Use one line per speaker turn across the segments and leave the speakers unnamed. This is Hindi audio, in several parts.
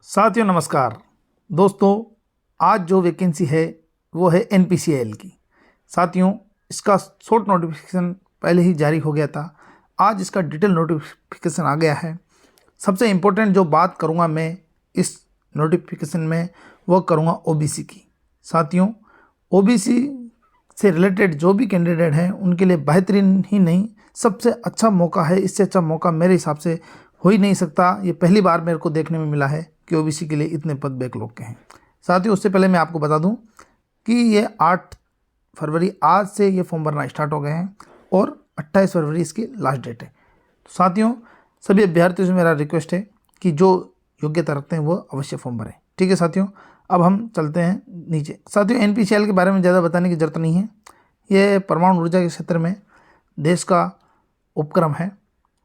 साथियों नमस्कार। दोस्तों, आज जो वैकेंसी है वो है एनपीसीआईएल की। साथियों, इसका शॉर्ट नोटिफिकेशन पहले ही जारी हो गया था। आज इसका डिटेल नोटिफिकेशन आ गया है। सबसे इम्पोर्टेंट जो बात करूँगा मैं इस नोटिफिकेशन में वो करूँगा ओबीसी की। साथियों, ओबीसी से रिलेटेड जो भी कैंडिडेट हैं उनके लिए बेहतरीन ही नहीं, सबसे अच्छा मौका है। इससे अच्छा मौका मेरे हिसाब से हो ही नहीं सकता। ये पहली बार मेरे को देखने में मिला है कि ओबीसी के लिए इतने पद बैकलॉग के हैं। साथियों, उससे पहले मैं आपको बता दूं कि ये 8 फरवरी आज से ये फॉर्म भरना स्टार्ट हो गए हैं और 28 फरवरी इसकी लास्ट डेट है। तो साथियों, सभी अभ्यर्थियों से मेरा रिक्वेस्ट है कि जो योग्यता रखते हैं वो अवश्य फॉर्म भरें। ठीक है साथियों, अब हम चलते हैं नीचे। साथियों, एनपीसीआईएल के बारे में ज़्यादा बताने की ज़रूरत नहीं है। ये परमाणु ऊर्जा के क्षेत्र में देश का उपक्रम है,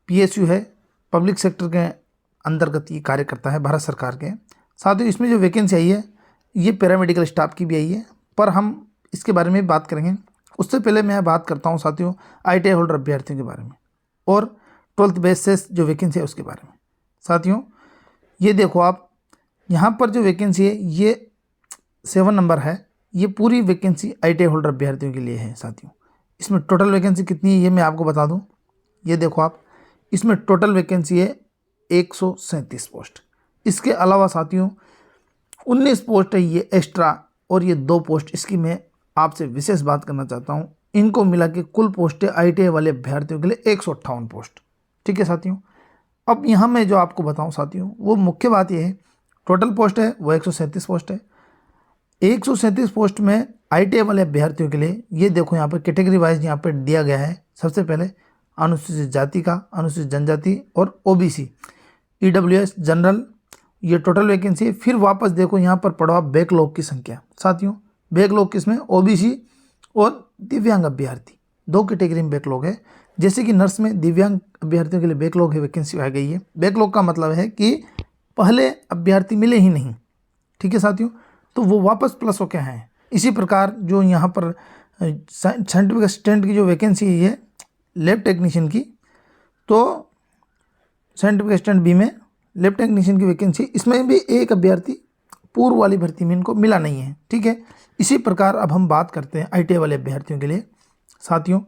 पीएसयू है, पब्लिक सेक्टर के अंतर्गत ये कार्य करता है भारत सरकार के। साथियों, इसमें जो वैकेंसी आई है ये पैरामेडिकल स्टाफ की भी आई है, पर हम इसके बारे में बात करेंगे। उससे पहले मैं बात करता हूँ साथियों आईटीआई होल्डर अभ्यर्थियों के बारे में और 12th बेस से जो वैकेंसी है उसके बारे में। साथियों, ये देखो आप, यहाँ पर जो वैकेंसी है ये 7 नंबर है। ये पूरी वैकेंसी आईटीआई होल्डर अभ्यर्थियों के लिए है। साथियों, इसमें टोटल वैकेंसी कितनी है ये मैं आपको बता दूँ। ये देखो आप, इसमें टोटल वैकेंसी है 137 पोस्ट। इसके अलावा साथियों 19 पोस्ट है ये एक्स्ट्रा, और ये 2 पोस्ट इसकी मैं आपसे विशेष बात करना चाहता हूँ। इनको मिला के कुल पोस्ट है आईटीआई वाले अभ्यर्थियों के लिए 158 पोस्ट। ठीक है साथियों, अब यहाँ मैं जो आपको बताऊँ साथियों, वो मुख्य बात ये है, टोटल पोस्ट है वो 137 पोस्ट है। 137 पोस्ट में आईटीआई वाले अभ्यर्थियों के लिए ये देखो यहाँ पर कैटेगरी वाइज यहाँ पर दिया गया है। सबसे पहले अनुसूचित जाति का, अनुसूचित जनजाति और ओबीसी, ईडब्ल्यूएस, जनरल, ये टोटल वैकेंसी है। फिर वापस देखो यहाँ पर पड़ा बैकलॉग की संख्या। साथियों, बैकलॉग किसमें? ओबीसी और दिव्यांग अभ्यर्थी, 2 कैटेगरी में बैकलॉग है। जैसे कि नर्स में दिव्यांग अभ्यर्थियों के लिए बैकलॉग है, वैकेंसी आ गई है। बैकलॉग का मतलब है कि पहले अभ्यर्थी मिले ही नहीं। ठीक है साथियों, तो वो वापस प्लस हो के हैं। इसी प्रकार जो यहाँ पर साइंटिफिक असिस्टेंट की जो वैकेंसी है ये लैब टेक्नीशियन की, तो साइंटिफिक असिस्टेंट बी में लैब टेक्नीशियन की वैकेंसी, इसमें भी एक अभ्यर्थी पूर्व वाली भर्ती में इनको मिला नहीं है। ठीक है, इसी प्रकार अब हम बात करते हैं आईटीआई वाले अभ्यर्थियों के लिए। साथियों,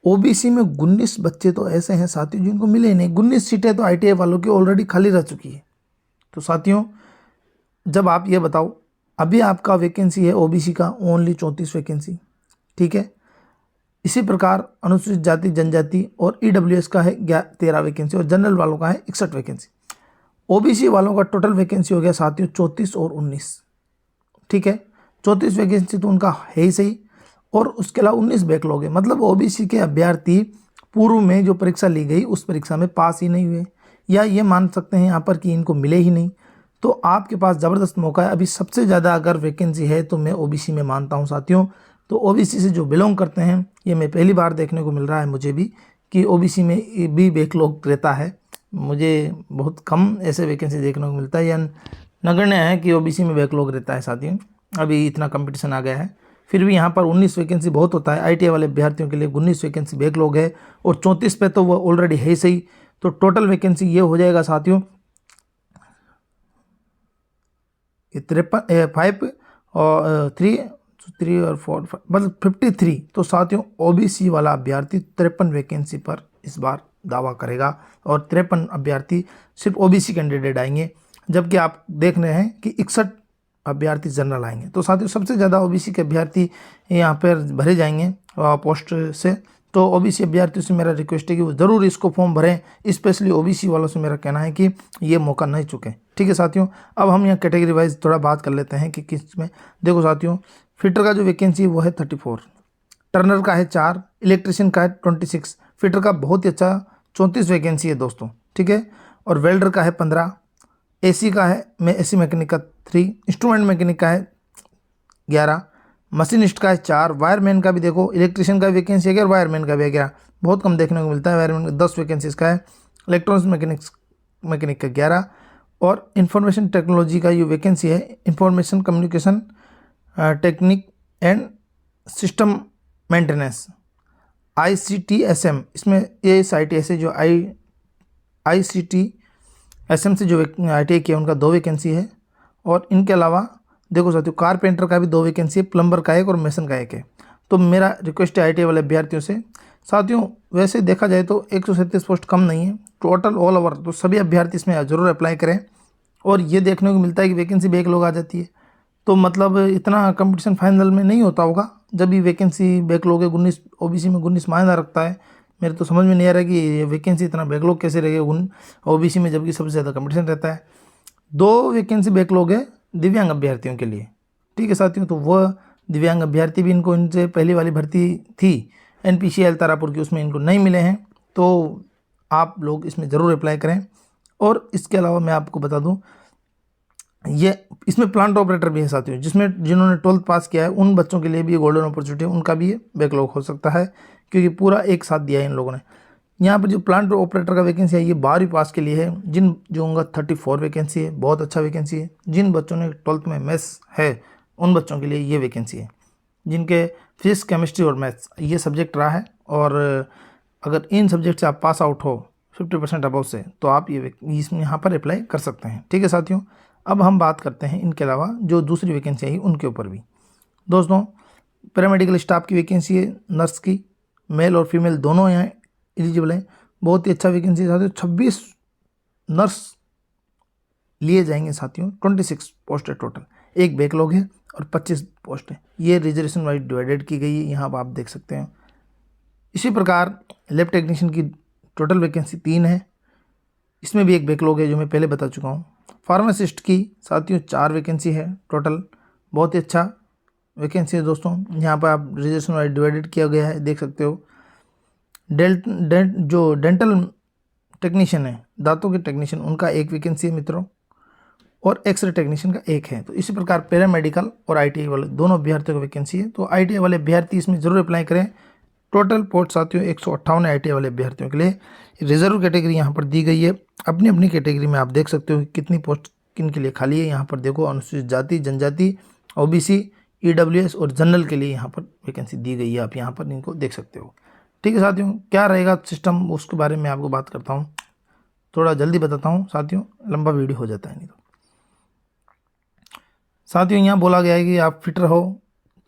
ओबीसी में 19 बच्चे तो ऐसे हैं साथियों जिनको मिले ही नहीं। 19 सीटें तो आईटीआई वालों की ऑलरेडी खाली रह चुकी है। तो साथियों, जब आप ये बताओ, अभी आपका वैकेंसी है ओबीसी का ओनली 34 वैकेंसी। ठीक है, इसी प्रकार अनुसूचित जाति जनजाति और ईडब्ल्यूएस का है 13 वैकेंसी और जनरल वालों का है 61 वैकेंसी। ओबीसी वालों का टोटल वैकेंसी हो गया साथियों 34 और 19। ठीक है, 34 वैकेंसी तो उनका है ही सही, और उसके अलावा 19 बैकलॉग है। मतलब ओबीसी के अभ्यर्थी पूर्व में जो परीक्षा ली गई उस परीक्षा में पास ही नहीं हुए, या ये मान सकते हैं यहाँ पर कि इनको मिले ही नहीं। तो आपके पास ज़बरदस्त मौका है। अभी सबसे ज़्यादा अगर वैकेंसी है तो मैं ओबीसी में मानता हूँ साथियों। तो ओबीसी से जो बिलोंग करते हैं, ये मैं पहली बार देखने को मिल रहा है मुझे भी कि ओबीसी में भी बैकलॉग रहता है। मुझे बहुत कम ऐसे वैकेंसी देखने को मिलता है, या नगण्य है कि ओबीसी में बैकलॉग रहता है साथियों। अभी इतना कंपटीशन आ गया है, फिर भी यहाँ पर 19 वैकेंसी बहुत होता है। आईटीआई वाले अभ्यर्थियों के लिए 19 वैकेंसी बैकलॉग है, और 34 पे तो वो ऑलरेडी है ही सही। तो टोटल वैकेंसी ये हो जाएगा साथियों 5 और 3 और 4 मतलब 53। तो साथियों, ओबीसी वाला अभ्यर्थी 53 वैकेंसी पर इस बार दावा करेगा, और 53 अभ्यर्थी सिर्फ ओबीसी कैंडिडेट आएंगे, जबकि आप देख रहे हैं कि 61 अभ्यर्थी जनरल आएंगे। तो साथियों, सबसे ज़्यादा ओबीसी के अभ्यर्थी यहाँ पर भरे जाएंगे पोस्ट से। तो ओबीसी अभ्यर्थियों से मेरा रिक्वेस्ट है कि वो ज़रूर इसको फॉर्म भरें। स्पेशली ओबीसी वालों से मेरा कहना है कि ये मौका नहीं चुके। ठीक है साथियों, अब हम यहाँ कैटेगरी वाइज थोड़ा बात कर लेते हैं कि किस में। देखो साथियों, फिटर का जो वैकेंसी वो है 34, टर्नर का है 4, इलेक्ट्रिशियन का है 26, फिटर का बहुत ही अच्छा 34 वैकेंसी है दोस्तों। ठीक है, और वेल्डर का है 15, एसी का है एसी मैकेनिक का 3, इंस्ट्रूमेंट मैकेनिक का है 11, मशीनिस्ट का है 4, वायरमैन का भी देखो, इलेक्ट्रिशियन का वैकेंसी है 11, वायरमैन का भी है 11, बहुत कम देखने को मिलता है। वायरमैन का 10 वैकेंसी इसका है, इलेक्ट्रॉनिक्स मैकेनिक का 11, और इंफॉर्मेशन टेक्नोलॉजी का ये वैकेंसी है, information communication technique and system maintenance, ICTSM। इसमें ये साइट ऐसे जो ICT एसएमसी जो ITI किया उनका 2 वैकेंसी है। और इनके अलावा देखो साथियों, कारपेंटर का भी 2 वैकेंसी है, प्लम्बर का 1 और मेसन का 1 है। तो मेरा रिक्वेस्ट है ITI वाले अभ्यर्थियों से, साथियों वैसे देखा जाए तो 137 पोस्ट कम नहीं है, टोटल ऑल ओवर, तो सभी अभ्यर्थी इसमें ज़रूर अप्लाई करें। और ये देखने को मिलता है कि वैकेंसी बैकलॉग आ जाती है, तो मतलब इतना कंपटीशन फाइनल में नहीं होता होगा जब भी वैकेंसी बैकलॉग है। 19 OBC में 19 मायना रखता है। मेरे तो समझ में नहीं आ रहा कि ये वैकेंसी इतना बैकलॉग कैसे रहेगा OBC में, जबकि सबसे ज़्यादा कंपटीशन रहता है। 2 वैकेंसी बैकलॉग है दिव्यांग अभ्यर्थियों के लिए, ठीक है साथियों। तो वह दिव्यांग अभ्यर्थी भी इनसे पहली वाली भर्ती थी NPCL तारापुर की, उसमें इनको नहीं मिले हैं, तो आप लोग इसमें ज़रूर अप्लाई करें। और इसके अलावा मैं आपको बता दूं, ये इसमें प्लांट ऑपरेटर भी है साथियों, जिन्होंने 12th पास किया है उन बच्चों के लिए भी ये गोल्डन अपॉर्चुनिटी है, उनका भी ये बैकलॉग हो सकता है, क्योंकि पूरा एक साथ दिया है इन लोगों ने। यहाँ पर जो प्लांट ऑपरेटर का वैकेंसी है ये 12वीं पास के लिए है, जो उनका 34 वैकेंसी है, बहुत अच्छा वैकेंसी है। जिन बच्चों ने 12th में मैथ्स है उन बच्चों के लिए ये वैकेंसी है, जिनके फिजिक्स, केमिस्ट्री और मैथ्स ये सब्जेक्ट रहा है। और अगर इन सब्जेक्ट से आप पास आउट हो 50% अबव से, तो आप ये इसमें यहाँ पर अप्लाई कर सकते हैं, ठीक है साथियों। अब हम बात करते हैं इनके अलावा जो दूसरी वैकेंसी आई उनके ऊपर भी। दोस्तों, पैरामेडिकल स्टाफ की वैकेंसी है, नर्स की, मेल और फीमेल दोनों यहाँ एलिजिबल हैं। बहुत ही अच्छा वैकेंसी है साथियों। 26 नर्स लिए जाएंगे साथियों, 26 पोस्ट है टोटल, 1 बैकलॉग है और 25 पोस्ट है। ये रिजर्वेशन वाइज डिवाइडेड की गई है, यहाँ पर आप देख सकते हैं। इसी प्रकार लैब टेक्नीशियन की टोटल वैकेंसी 3 है, इसमें भी 1 बैकलॉग है जो मैं पहले बता चुका हूँ। फार्मासिस्ट की साथियों 4 वैकेंसी है टोटल, बहुत ही अच्छा वैकेंसी है दोस्तों। यहाँ पर आप रिजर्वेशन वाइज डिवाइडेड किया गया है, देख सकते हो। जो डेंटल टेक्नीशियन है, दांतों के टेक्नीशियन, उनका 1 वैकेंसी है मित्रों, और एक्सरे टेक्नीशियन का 1 है। तो इसी प्रकार पैरामेडिकल और ITI वाले दोनों अभ्यर्थियों को वैकेंसी है, तो ITI वाले अभ्यर्थी इसमें जरूर अप्लाई करें। टोटल पोस्ट साथियों 158 है ITI वाले अभ्यर्थियों के लिए। रिजर्व कैटेगरी यहाँ पर दी गई है, अपनी अपनी कैटेगरी में आप देख सकते हो कि कितनी पोस्ट किन के लिए खाली है। यहाँ पर देखो, अनुसूचित जाति, जनजाति, OBC, EWS और जनरल के लिए यहाँ पर वैकेंसी दी गई है, आप यहाँ पर इनको देख सकते हो, ठीक है साथियों। क्या रहेगा सिस्टम उसके बारे में आपको बात करता हूँ, थोड़ा जल्दी बताता हूँ साथियों, लंबा वीडियो हो जाता है नहीं तो। साथियों यहाँ बोला गया है कि आप फिटर हो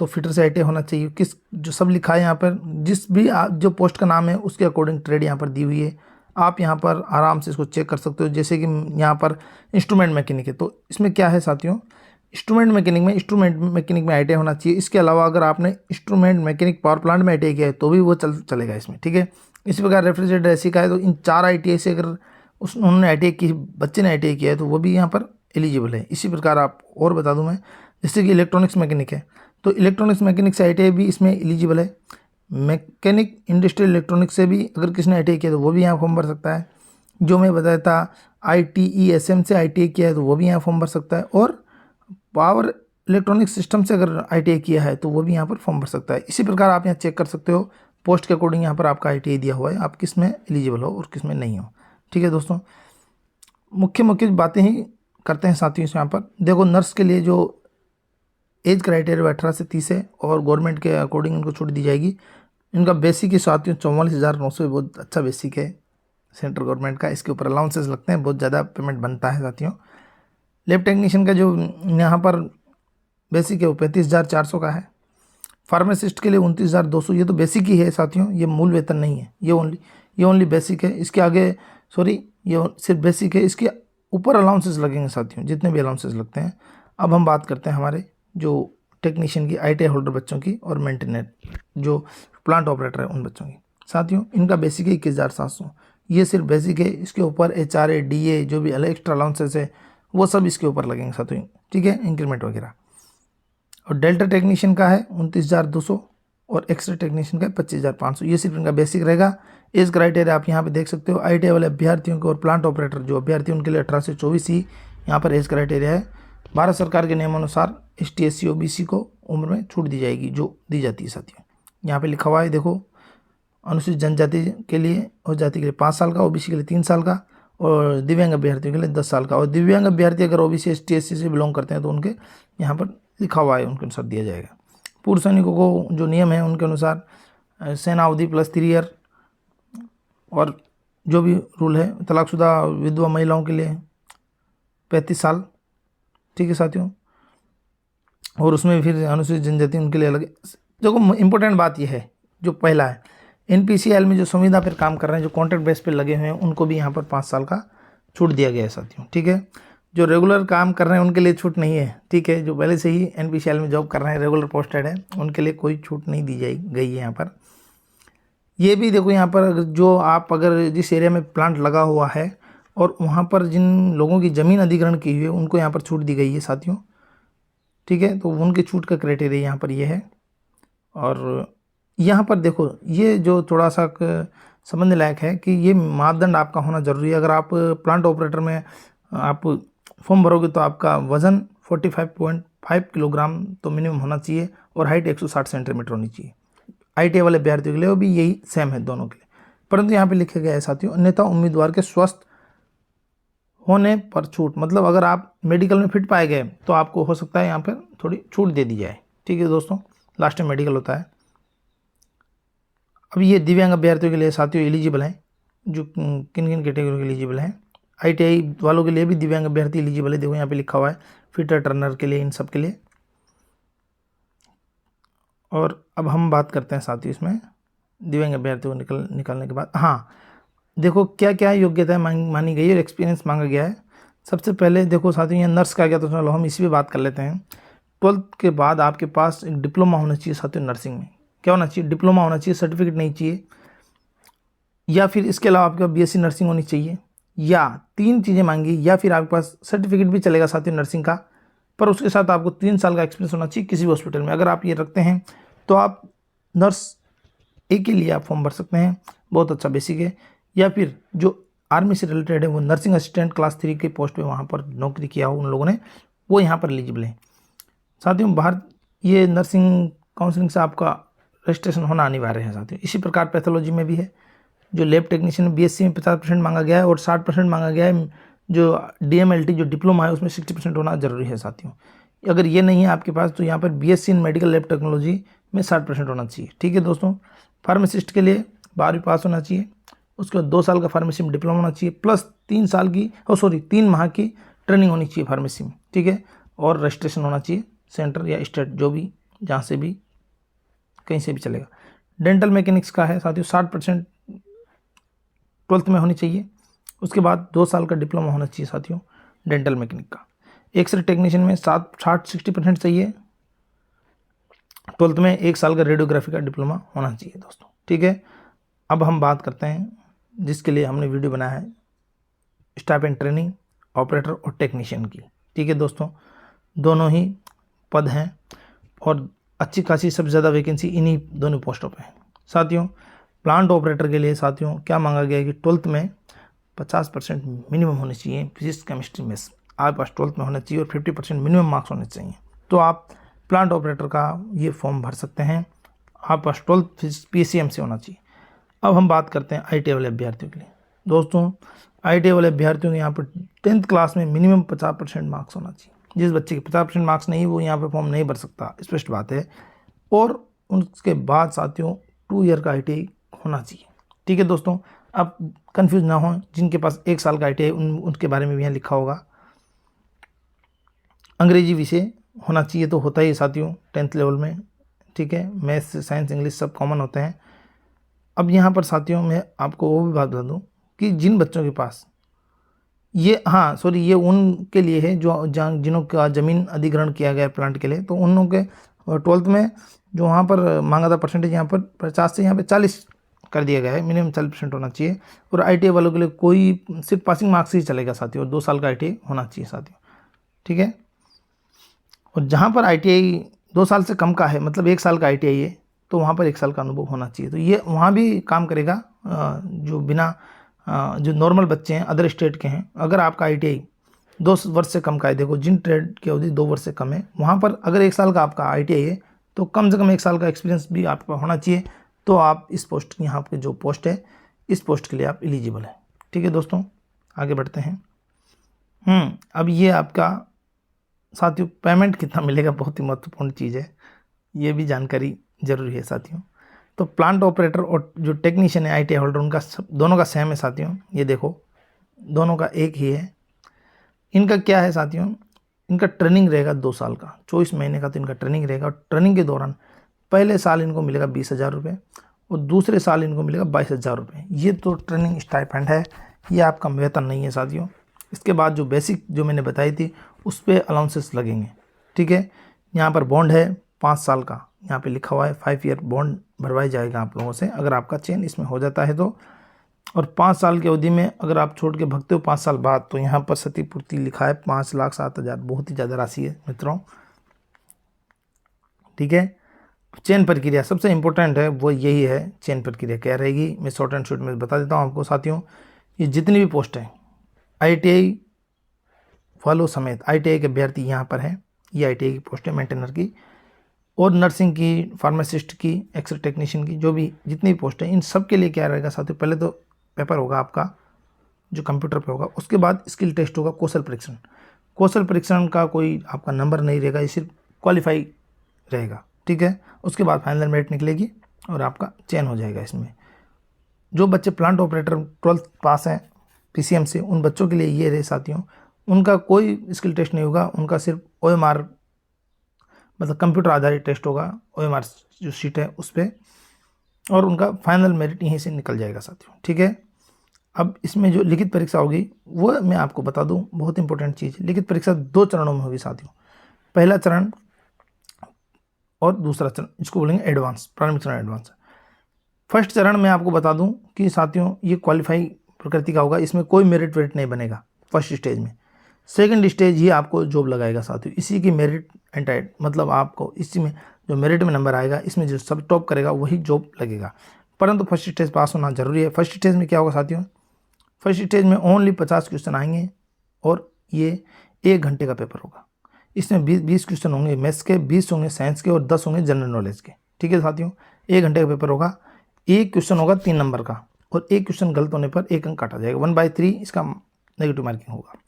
तो फिटर से ITI होना चाहिए। जो सब लिखा है यहाँ पर, जिस भी जो पोस्ट का नाम है उसके अकॉर्डिंग ट्रेड यहाँ पर दी हुई है। आप यहाँ पर आराम से इसको चेक कर सकते हो। जैसे कि यहाँ पर इंस्ट्रूमेंट मैकेनिक है, तो इसमें क्या है साथियों, इंस्ट्रूमेंट मैकेनिक में ITI होना चाहिए। इसके अलावा अगर आपने इंस्ट्रूमेंट मैकेनिक पावर प्लांट में ITI किया है तो भी वो चलेगा इसमें, ठीक है। इसी प्रकार रेफ्रिजरेटर ऐसी का है, तो इन 4 ITI से अगर उन्होंने ITI की, बच्चे ने ITI किया है तो वो भी यहाँ पर एलिजिबल है। इसी प्रकार आप और बता दूं मैं, जैसे कि इलेक्ट्रॉनिक्स मैकेनिक है, तो इलेक्ट्रॉनिक्स मैकेनिक से ITI भी इसमें एलिजिबल है। मैकेनिक इंडस्ट्रियल इलेक्ट्रॉनिक्स से भी अगर किसी ने ITI किया तो वो भी यहाँ फॉर्म भर सकता है। जो मैं बताया था ITESM से ITI किया है तो वो भी यहाँ फॉर्म भर सकता है, और पावर इलेक्ट्रॉनिक सिस्टम से अगर ITI किया है तो वो भी यहाँ पर फॉर्म भर सकता है। इसी प्रकार आप यहाँ चेक कर सकते हो, पोस्ट के अकॉर्डिंग यहाँ पर आपका ITI दिया हुआ है, आप किस में एलिजिबल हो और किस में नहीं हो, ठीक है दोस्तों। मुख्य बातें ही करते हैं साथियों। यहाँ पर देखो, नर्स के लिए जो एज क्राइटेरिया 18 से 30 है, और गवर्नमेंट के अकॉर्डिंग इनको छूट दी जाएगी। इनका बेसिक ही साथियों 44,900, बहुत अच्छा बेसिक है सेंट्रल गवर्नमेंट का। इसके ऊपर अलाउंसेस लगते हैं, बहुत ज़्यादा पेमेंट बनता है साथियों। लैब टेक्नीशियन का जो यहाँ पर बेसिक है वो 35,400 का है। फार्मासिस्ट के लिए 29,200, ये तो बेसिक ही है साथियों, ये मूल वेतन नहीं है, ये ओनली बेसिक है। इसके आगे ये सिर्फ बेसिक है, इसके ऊपर अलाउंसेस लगेंगे साथियों, जितने भी अलाउंसेस लगते हैं। अब हम बात करते हैं हमारे जो टेक्नीशियन की, ITI होल्डर बच्चों की, और मेंटेनर जो प्लांट ऑपरेटर है उन बच्चों की। साथियों इनका बेसिक है 21,700, ये सिर्फ बेसिक है। इसके ऊपर HRA, DA जो भी अलग एक्स्ट्रा अलाउंसेस है वो सब इसके ऊपर लगेंगे साथियों, ठीक है, इंक्रीमेंट वगैरह। और डेल्टा टेक्नीशियन का है 29,200, और एक्सरे टेक्नीशियन का 25,500, ये सिर्फ इनका बेसिक रहेगा। एज क्राइटेरिया आप यहाँ पे देख सकते हो। ITI वाले अभ्यर्थियों को और प्लांट ऑपरेटर जो अभ्यर्थी उनके लिए 18 से 24 ही यहाँ पर एज क्राइटेरिया है। भारत सरकार के नियमानुसार ST SC OBC को उम्र में छूट दी जाएगी, जो दी जाती है साथियों। यहाँ पे लिखा हुआ है देखो, अनुसूचित जनजाति के लिए और जाति के लिए 5 साल का, OBC के लिए 3 साल का, और दिव्यांग अभ्यर्थियों के लिए 10 साल का। और दिव्यांग अभ्यर्थी अगर OBC ST SC से बिलोंग करते हैं तो उनके यहाँ पर लिखा हुआ है, उनके अनुसार दिया जाएगा। पूर्व सैनिकों को जो नियम है उनके अनुसार सेना अवधि +3 ईयर, और जो भी रूल है तलाकशुदा विधवा महिलाओं के लिए 35 साल, ठीक है साथियों। और उसमें फिर अनुसूचित जनजाति उनके लिए अलग। देखो इम्पोर्टेंट बात यह है, जो पहला है NPCL में जो संविदा पर काम कर रहे हैं, जो कॉन्ट्रैक्ट बेस पे लगे हुए हैं, उनको भी यहाँ पर 5 साल का छूट दिया गया है साथियों, ठीक है। जो रेगुलर काम कर रहे हैं उनके लिए छूट नहीं है, ठीक है। जो पहले से ही NPCL में जॉब कर रहे हैं, रेगुलर पोस्टेड है, उनके लिए कोई छूट नहीं दी गई है यहाँ पर। ये भी देखो यहाँ पर जो आप अगर जिस एरिया में प्लांट लगा हुआ है और वहाँ पर जिन लोगों की ज़मीन अधिग्रहण की हुई है उनको यहाँ पर छूट दी गई है साथियों, ठीक है। तो उनके छूट का क्राइटेरिया यहाँ पर ये है। और यहाँ पर देखो ये जो थोड़ा सा समझने लायक है कि ये मापदंड आपका होना जरूरी है। अगर आप प्लांट ऑपरेटर में आप फॉर्म भरोगे तो आपका वज़न 45.5 किलोग्राम तो मिनिमम होना चाहिए और हाइट 160 सेंटीमीटर होनी चाहिए। ITI वाले अभ्यर्थियों के लिए वो भी यही सेम है दोनों के लिए, परंतु यहाँ पे लिखा गया है साथियों, अन्यथा उम्मीदवार के स्वस्थ होने पर छूट। मतलब अगर आप मेडिकल में फिट पाए गए तो आपको हो सकता है यहाँ पर थोड़ी छूट दे दी जाए, ठीक है दोस्तों। लास्ट में मेडिकल होता है। अब ये दिव्यांग अभ्यर्थियों के लिए साथियों एलिजिबल हैं, जो किन किन कैटेगरी के एलिजिबल हैं। ITI वालों के लिए भी दिव्यांग अभ्यर्थी एलिजिबल है, देखो यहाँ पे लिखा हुआ है, फिटर टर्नर के लिए, इन सब के लिए। और अब हम बात करते हैं साथियों इसमें दिव्यांग अभ्यर्थियों को निकालने के बाद, हाँ देखो क्या क्या योग्यताएं मानी गई और एक्सपीरियंस मांगा गया है। सबसे पहले देखो साथियों यहाँ नर्स का गया, तो चलो हम इसी पे बात कर लेते हैं। 12th के बाद आपके पास एक डिप्लोमा होना चाहिए साथियों नर्सिंग में। क्या होना चाहिए? डिप्लोमा होना चाहिए, सर्टिफिकेट नहीं चाहिए। या फिर इसके अलावा आपके पास BSc नर्सिंग होनी चाहिए, या 3 चीज़ें मांगी, या फिर आपके पास सर्टिफिकेट भी चलेगा साथियों नर्सिंग का, पर उसके साथ आपको 3 साल का एक्सपीरियंस होना चाहिए किसी भी हॉस्पिटल में। अगर आप ये रखते हैं तो आप नर्स A के लिए आप फॉर्म भर सकते हैं, बहुत अच्छा बेसिक है। या फिर जो आर्मी से रिलेटेड है, वो नर्सिंग असिस्टेंट क्लास 3 के पोस्ट पे वहाँ पर नौकरी किया हो उन लोगों ने, वो यहाँ पर एलिजिबल है साथियों। बाहर ये नर्सिंग काउंसलिंग से आपका रजिस्ट्रेशन होना अनिवार्य है साथियों। इसी प्रकार पैथोलॉजी में भी है, जो लैब टेक्नीशियन BSc में 50% मांगा गया है और 60% मांगा गया है। जो DMLT जो डिप्लोमा है उसमें 60% होना जरूरी है साथियों। अगर ये नहीं है आपके पास तो यहाँ पर BSc इन मेडिकल लैब टेक्नोलॉजी में 60% होना चाहिए, ठीक है दोस्तों। फार्मासिस्ट के लिए 12वीं पास होना चाहिए, उसके बाद 2 साल का फार्मेसी में डिप्लोमा होना चाहिए, प्लस 3 माह की ट्रेनिंग होनी चाहिए फार्मेसी में, ठीक है। और रजिस्ट्रेशन होना चाहिए सेंटर या स्टेट, जो भी जहाँ से भी कहीं से भी चलेगा। डेंटल मैकेनिक्स का है साथियों 60% 12th में होनी चाहिए। उसके बाद 2 साल का डिप्लोमा होना चाहिए साथियों डेंटल मैकेनिक का। एक्सरे टेक्नीशियन में 60% चाहिए 12th में। 1 साल का रेडियोग्राफी का डिप्लोमा होना चाहिए दोस्तों, ठीक है। अब हम बात करते हैं जिसके लिए हमने वीडियो बनाया है, स्टाफ एंड ट्रेनिंग ऑपरेटर और टेक्नीशियन की, ठीक है दोस्तों। दोनों ही पद हैं और अच्छी खासी सबसे ज़्यादा वैकेंसी इन्हीं दोनों पोस्टों पे है साथियों। प्लांट ऑपरेटर के लिए साथियों क्या मांगा गया है कि 12th में 50% मिनिमम होने चाहिए फिजिक्स केमिस्ट्री में, आपके पास 12th में होना चाहिए और 50% मिनिमम मार्क्स होने चाहिए, तो आप प्लांट ऑपरेटर का ये फॉर्म भर सकते हैं। आपके पास 12th PCM से होना चाहिए। अब हम बात करते हैं ITI वाले अभ्यर्थियों के लिए। दोस्तों ITI वाले अभ्यर्थियों के यहाँ पर 10th क्लास में मिनिमम 50% मार्क्स होना चाहिए। जिस बच्चे के 50% मार्क्स नहीं, वो यहाँ पर फॉर्म नहीं भर सकता, स्पष्ट बात है। और उसके बाद साथियों 2 ईयर का ITI होना चाहिए, ठीक है दोस्तों। आप कंफ्यूज ना हो, जिनके पास 1 साल का ITI उनके बारे में भी यहाँ लिखा होगा। अंग्रेजी विषय होना चाहिए, तो होता ही साथियों 10th लेवल में, ठीक है। मैथ्स साइंस इंग्लिश सब कॉमन होते हैं। अब यहाँ पर साथियों मैं आपको वो भी बात बता दूँ कि जिन बच्चों के पास ये ये उनके लिए है जो जिनों का ज़मीन अधिग्रहण किया गया प्लांट के लिए, तो उन लोगों के 12th में जो वहाँ पर मांगा था परसेंटेज, यहाँ पर 50 से यहाँ पे 40 कर दिया गया है, मिनिमम 40% होना चाहिए। और ITI वालों के लिए कोई सिर्फ पासिंग मार्क्स ही चलेगा साथियों, और 2 साल का ITI होना चाहिए साथियों, ठीक है। और जहाँ पर ITI 2 साल से कम का है, मतलब 1 साल का ITI है, तो वहाँ पर 1 साल का अनुभव होना चाहिए। तो ये वहाँ भी काम करेगा जो बिना जो नॉर्मल बच्चे हैं, अदर स्टेट के हैं। अगर आपका ITI 2 वर्ष से कम का है, देखो जिन ट्रेड की अवधि 2 वर्ष से कम है, वहाँ पर अगर 1 साल का आपका ITI है तो कम से कम 1 साल का एक्सपीरियंस भी आपका होना चाहिए, तो आप इस पोस्ट की, यहाँ पे जो पोस्ट है, इस पोस्ट के लिए आप एलिजिबल हैं, ठीक है दोस्तों। आगे बढ़ते हैं। अब ये आपका साथियों पेमेंट कितना मिलेगा, बहुत ही महत्वपूर्ण चीज़ है, ये भी जानकारी जरूरी है साथियों। तो प्लांट ऑपरेटर और जो टेक्नीशियन है ITI होल्डर, उनका दोनों का सेम है साथियों। ये देखो दोनों का एक ही है। इनका क्या है साथियों, इनका ट्रेनिंग रहेगा 2 साल का, 24 महीने का तो इनका ट्रेनिंग रहेगा। और ट्रेनिंग के दौरान पहले साल इनको मिलेगा 20,000 रुपये और दूसरे साल इनको मिलेगा 22,000 रुपये। ये तो ट्रेनिंग स्टाइपेंड है, ये आपका वेतन नहीं है साथियों। इसके बाद जो बेसिक जो मैंने बताई थी उस पर अलाउंसेस लगेंगे, ठीक है। यहाँ पर बॉन्ड है 5 साल का, यहाँ पे लिखा हुआ है 5 ईयर बॉन्ड भरवाई जाएगा आप लोगों से अगर आपका चयन इसमें हो जाता है तो। और 5 साल की अवधि में अगर आप छोड़ के भगते हो 5 साल बाद, तो यहाँ पर क्षतिपूर्ति लिखा है 5,07,000, बहुत ही ज़्यादा राशि है मित्रों, ठीक है। चयन प्रक्रिया सबसे इंपॉर्टेंट है, वो यही है, चयन प्रक्रिया क्या रहेगी मैं शॉर्ट एंड शॉर्ट में बता देता हूँ आपको साथियों। ये जितनी भी पोस्ट है ITI वालों समेत, ITI के अभ्यर्थी यहाँ पर हैं, ये ITI की पोस्ट है मेंटेनर की, और नर्सिंग की, फार्मासिस्ट की, एक्सरे टेक्नीशियन की, जो भी जितनी भी पोस्ट है इन सब के लिए क्या रहेगा साथियों, पहले तो पेपर होगा आपका जो कंप्यूटर पे होगा, उसके बाद स्किल टेस्ट होगा, कौशल परीक्षण। कौशल परीक्षण का कोई आपका नंबर नहीं रहेगा, ये सिर्फ क्वालिफाई रहेगा, ठीक है। उसके बाद फाइनल मेरिट निकलेगी और आपका चयन हो जाएगा इसमें। जो बच्चे प्लांट ऑपरेटर 12th पास हैं PCM से, उन बच्चों के लिए ये रहे साथियों, उनका कोई स्किल टेस्ट नहीं होगा, उनका सिर्फ OMR मतलब कंप्यूटर आधारित टेस्ट होगा, OMR जो सीट है उस पर, और उनका फाइनल मेरिट यहीं से निकल जाएगा साथियों, ठीक है। अब इसमें जो लिखित परीक्षा होगी वो मैं आपको बता दूं, बहुत इंपॉर्टेंट चीज़, लिखित परीक्षा 2 चरणों में होगी साथियों, पहला चरण और दूसरा चरण, इसको बोलेंगे एडवांस, प्रारंभिक चरण एडवांस। फर्स्ट चरण में आपको बता दूं कि साथियों ये क्वालिफाई प्रकृति का होगा, इसमें कोई मेरिट वेरिट नहीं बनेगा फर्स्ट स्टेज में। सेकंड स्टेज ही आपको जॉब लगाएगा साथियों, इसी की मेरिट एंटाइड, मतलब आपको इसी में जो मेरिट में नंबर आएगा इसमें जो सब टॉप करेगा वही जॉब लगेगा, परंतु फर्स्ट स्टेज पास होना जरूरी है। फर्स्ट स्टेज में क्या होगा साथियों, फर्स्ट स्टेज में ओनली 50 क्वेश्चन आएंगे और ये 1 घंटे का पेपर होगा। इसमें 20 क्वेश्चन होंगे मैथ्स के, 20 होंगे साइंस के और 10 होंगे जनरल नॉलेज के, ठीक है साथियों। 1 घंटे का पेपर होगा, 1 क्वेश्चन होगा 3 नंबर का और 1 क्वेश्चन गलत होने पर 1 अंक काटा जाएगा, 1/3 इसका नेगेटिव मार्किंग होगा।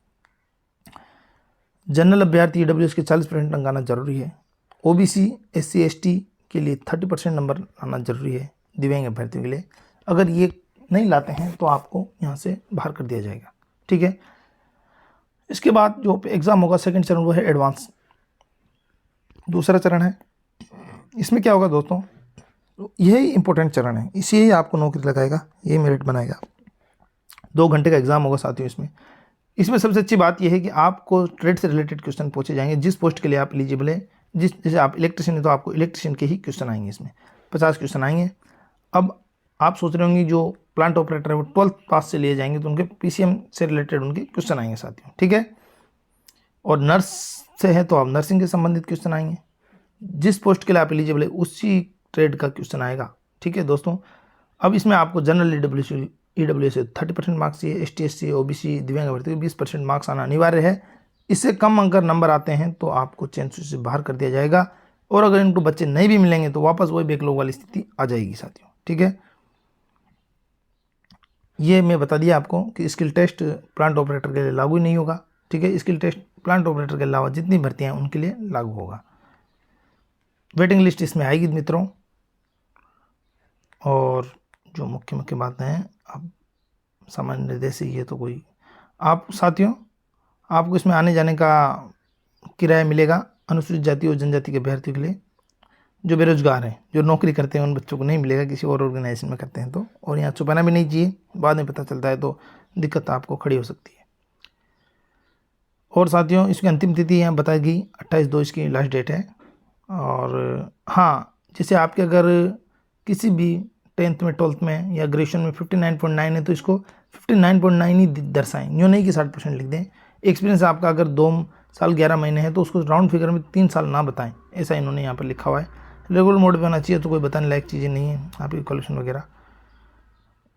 जनरल अभ्यर्थी EWS के 40% अंक आना जरूरी है। OBC SC ST के लिए 30% नंबर आना जरूरी है, दिव्यांग अभ्यर्थियों के लिए। अगर ये नहीं लाते हैं तो आपको यहाँ से बाहर कर दिया जाएगा, ठीक है। इसके बाद जो एग्ज़ाम होगा सेकंड चरण वो है एडवांस, दूसरा चरण है। इसमें क्या होगा दोस्तों, यही इंपॉर्टेंट चरण है, इसी ही आपको नौकरी लगाएगा, ये मेरिट बनाएगा। 2 घंटे का एग्जाम होगा साथियों। इसमें सबसे अच्छी बात यह है कि आपको ट्रेड से रिलेटेड क्वेश्चन पूछे जाएंगे, जिस पोस्ट के लिए आप एलिजिबल है। जैसे आप इलेक्ट्रिशियन है तो आपको इलेक्ट्रिशियन के ही क्वेश्चन आएंगे, इसमें 50 क्वेश्चन आएंगे। अब आप सोच रहे होंगे जो प्लांट ऑपरेटर है वो 12th पास से लिए जाएंगे तो उनके PCM से रिलेटेड उनके क्वेश्चन आएंगे साथियों, ठीक है। और नर्स से है तो आप नर्सिंग के संबंधित क्वेश्चन आएंगे, जिस पोस्ट के लिए आप एलिजिबल है उसी ट्रेड का क्वेश्चन आएगा, ठीक है दोस्तों। अब इसमें आपको जनरल EWS से 30% मार्क्स चाहिए, ST SC OBC दिव्यांग अभ्यर्थी को 20% मार्क्स आना अनिवार्य है। इससे कम अगर नंबर आते हैं तो आपको चयन सूची से बाहर कर दिया जाएगा, और अगर इनको बच्चे नहीं भी मिलेंगे तो वापस वही बैकलॉग वाली स्थिति आ जाएगी साथियों, ठीक है। ये मैं बता दिया आपको कि स्किल टेस्ट प्लांट ऑपरेटर के लिए लागू नहीं होगा, ठीक है। स्किल टेस्ट प्लांट ऑपरेटर के अलावा जितनी भर्तियाँ हैं उनके लिए लागू होगा। वेटिंग लिस्ट इसमें आएगी मित्रों। और जो मुख्य मुख्य बातें हैं, अब सामान्य निर्देश ये तो कोई, आप साथियों आपको इसमें आने जाने का किराया मिलेगा अनुसूचित जाति और जनजाति के अभ्यर्थियों के लिए। जो बेरोजगार हैं, जो नौकरी करते हैं, उन बच्चों को नहीं मिलेगा, किसी और ऑर्गेनाइजेशन में करते हैं तो। और यहाँ छुपाना भी नहीं चाहिए, बाद में पता चलता है तो दिक्कत आपको खड़ी हो सकती है। और साथियों इसकी अंतिम तिथि यहाँ बताएगी 28/2 इसकी लास्ट डेट है। और हाँ, जैसे आपके अगर किसी भी 10th में 12th में या ग्रेजुएशन में 59.9 है तो इसको 59.9 ही दर्शाएं, यूँ नहीं कि 60% लिख दें। एक्सपीरियंस आपका अगर 2 साल 11 महीने है तो उसको राउंड फिगर में 3 साल ना बताएं, ऐसा इन्होंने यहाँ पर लिखा हुआ है। रेगुलर मोड पे होना चाहिए, तो कोई बताने लायक चीज़ें नहीं है आपकी क्वालिफिकेशन वगैरह।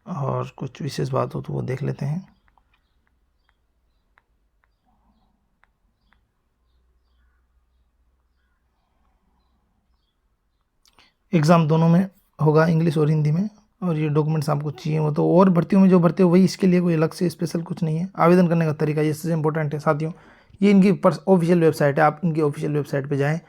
और कुछ विशेष बात हो तो वो देख लेते हैं। एग्ज़ाम दोनों में होगा, इंग्लिश और हिंदी में। और ये डॉक्यूमेंट्स आपको चाहिए वो तो और भर्तियों में जो भर्ती हो वही, इसके लिए कोई अलग से स्पेशल कुछ नहीं है। आवेदन करने का तरीका ये सबसे इंपॉर्टेंट है साथियों। ये इनकी ऑफिशियल वेबसाइट है, आप इनकी ऑफिशियल वेबसाइट पे जाएं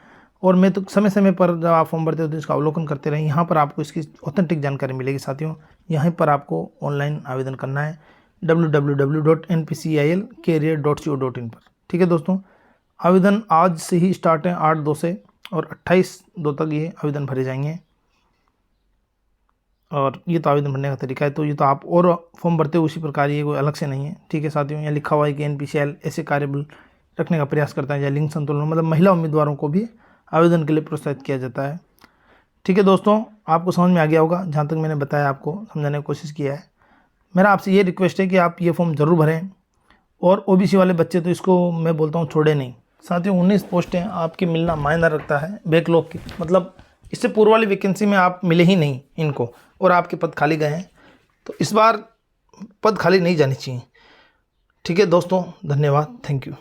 और मैं तो समय समय पर जब आप फॉर्म भरते हो तो इसका अवलोकन करते रहें। यहाँ पर आपको इसकी ऑथेंटिक जानकारी मिलेगी साथियों। यहीं पर आपको ऑनलाइन आवेदन करना है। www.npcilcareer.co.in पर। ठीक है दोस्तों, आवेदन आज से ही स्टार्ट है 8/2 से, और 28/2 तक ये आवेदन भरे जाएंगे। और ये तो आवेदन भरने का तरीका है। तो ये तो आप और फॉर्म भरते हो उसी प्रकार, ये कोई अलग से नहीं है। ठीक है साथियों, यहाँ लिखा हुआ है कि NPCIL ऐसे कार्यबल रखने का प्रयास करता है या लिंग संतुलन, मतलब महिला उम्मीदवारों को भी आवेदन के लिए प्रोत्साहित किया जाता है। ठीक है दोस्तों, आपको समझ में आ गया होगा, जहाँ तक मैंने बताया आपको समझाने की कोशिश किया है। मेरा आपसे ये रिक्वेस्ट है कि आप ये फॉर्म ज़रूर भरें, और OBC वाले बच्चे तो इसको मैं बोलता हूँ छोड़े नहीं। साथियों 19 पोस्टें आपकी मिलना मायना रखता है बैकलॉग की, मतलब इससे पूर्व वाली वैकेंसी में आप मिले ही नहीं इनको, और आपके पद खाली गए हैं, तो इस बार पद खाली नहीं जाने चाहिए। ठीक है दोस्तों, धन्यवाद, थैंक यू।